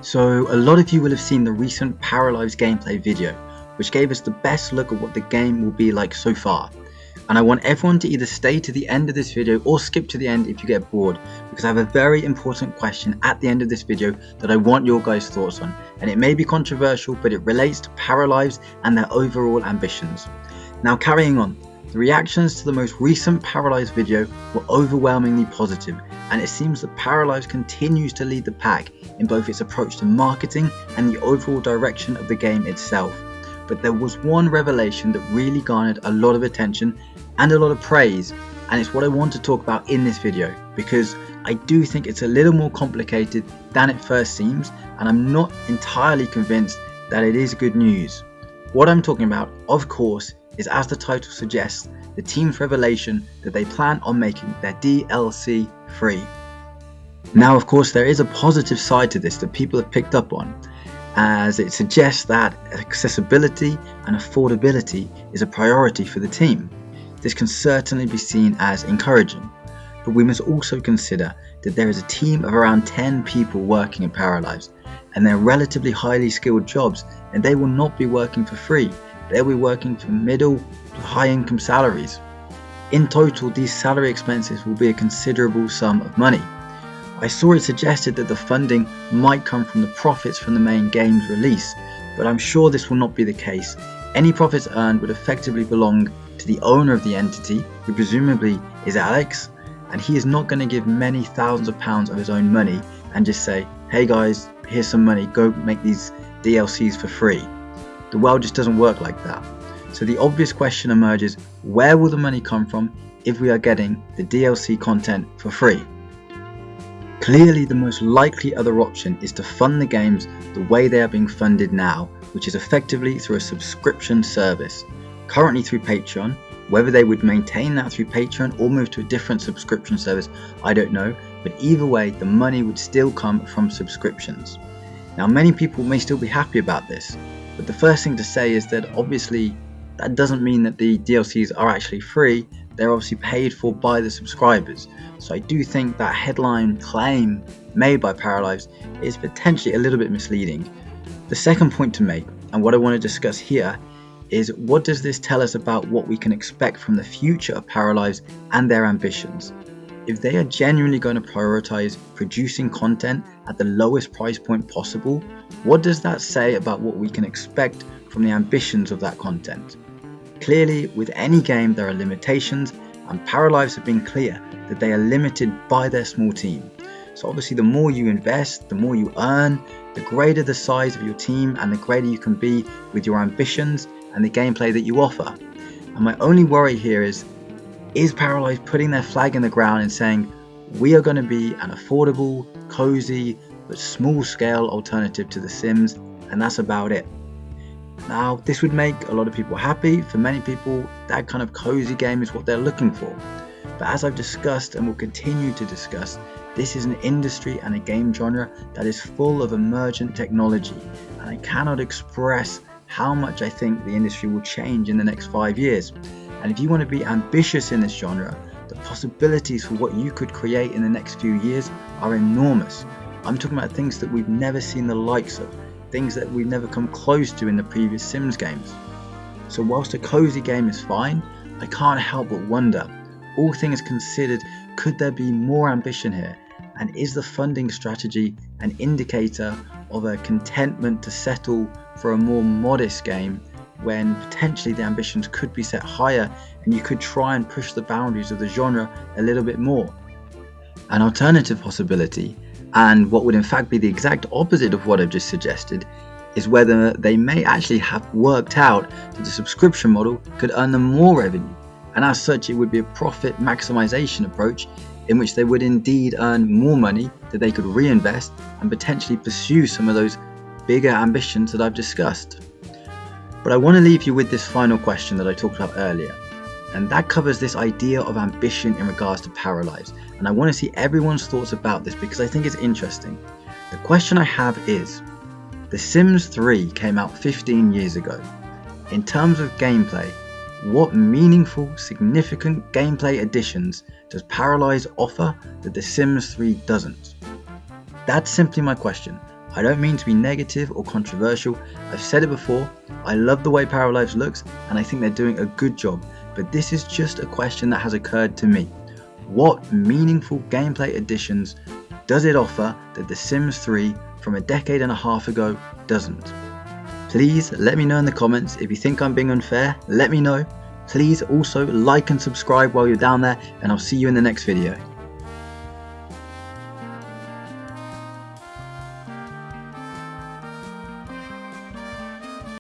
So a lot of you will have seen the recent Paralives gameplay video, which gave us the best look at what the game will be like so far. And I want everyone to either stay to the end of this video or skip to the end if you get bored, because I have a very important question at the end of this video that I want your guys' thoughts on. And it may be controversial, but it relates to Paralives and their overall ambitions. Now carrying on, the reactions to the most recent Paralives video were overwhelmingly positive, and it seems that Paralives continues to lead the pack in both its approach to marketing and the overall direction of the game itself. But there was one revelation that really garnered a lot of attention and a lot of praise, and it's what I want to talk about in this video, because I do think it's a little more complicated than it first seems, and I'm not entirely convinced that it is good news. What I'm talking about, of course, is, as the title suggests, the team's revelation that they plan on making their DLC free. Now, of course, there is a positive side to this that people have picked up on, as it suggests that accessibility and affordability is a priority for the team. This can certainly be seen as encouraging, but we must also consider that there is a team of around 10 people working at Paralives, and they're relatively highly skilled jobs, and they will not be working for free. They'll be working for middle to high income salaries. In total, these salary expenses will be a considerable sum of money. I saw it suggested that the funding might come from the profits from the main game's release, but I'm sure this will not be the case. Any profits earned would effectively belong to the owner of the entity, who presumably is Alex, and he is not going to give many thousands of pounds of his own money and just say, hey guys, here's some money, go make these DLCs for free. The world just doesn't work like that. So the obvious question emerges, where will the money come from if we are getting the DLC content for free? Clearly, the most likely other option is to fund the games the way they are being funded now, which is effectively through a subscription service. Currently through Patreon. Whether they would maintain that through Patreon or move to a different subscription service, I don't know, but either way, the money would still come from subscriptions. Now, many people may still be happy about this, but the first thing to say is that obviously that doesn't mean that the DLCs are actually free. They're obviously paid for by the subscribers. So I do think that headline claim made by Paralives is potentially a little bit misleading. The second point to make, and what I want to discuss here, is what does this tell us about what we can expect from the future of Paralives and their ambitions? If they are genuinely going to prioritize producing content at the lowest price point possible, what does that say about what we can expect from the ambitions of that content? Clearly, with any game there are limitations, and Paralives have been clear that they are limited by their small team. So obviously the more you invest, the more you earn, the greater the size of your team and the greater you can be with your ambitions and the gameplay that you offer. And my only worry here is Paralives putting their flag in the ground and saying, we are going to be an affordable, cozy, but small scale alternative to The Sims, and that's about it. Now, this would make a lot of people happy. For many people, that kind of cozy game is what they're looking for. But as I've discussed and will continue to discuss, this is an industry and a game genre that is full of emergent technology, and I cannot express how much I think the industry will change in the next 5 years. And if you want to be ambitious in this genre, the possibilities for what you could create in the next few years are enormous. I'm talking about things that we've never seen the likes of, things that we've never come close to in the previous Sims games. So whilst a cozy game is fine, I can't help but wonder, all things considered, could there be more ambition here? And is the funding strategy an indicator of a contentment to settle for a more modest game, when potentially the ambitions could be set higher and you could try and push the boundaries of the genre a little bit more? An alternative possibility, and what would in fact be the exact opposite of what I've just suggested, is whether they may actually have worked out that the subscription model could earn them more revenue, and as such it would be a profit maximization approach in which they would indeed earn more money that they could reinvest and potentially pursue some of those bigger ambitions that I've discussed. But I want to leave you with this final question that I talked about earlier, and that covers this idea of ambition in regards to Paralives, and I want to see everyone's thoughts about this because I think it's interesting. The question I have is, The Sims 3 came out 15 years ago. In terms of gameplay, what meaningful, significant gameplay additions does Paralives offer that The Sims 3 doesn't? That's simply my question. I don't mean to be negative or controversial, I've said it before, I love the way Paralives looks and I think they're doing a good job, but this is just a question that has occurred to me. What meaningful gameplay additions does it offer that The Sims 3 from a decade and a half ago doesn't? Please let me know in the comments. If you think I'm being unfair, let me know. Please also like and subscribe while you're down there, and I'll see you in the next video.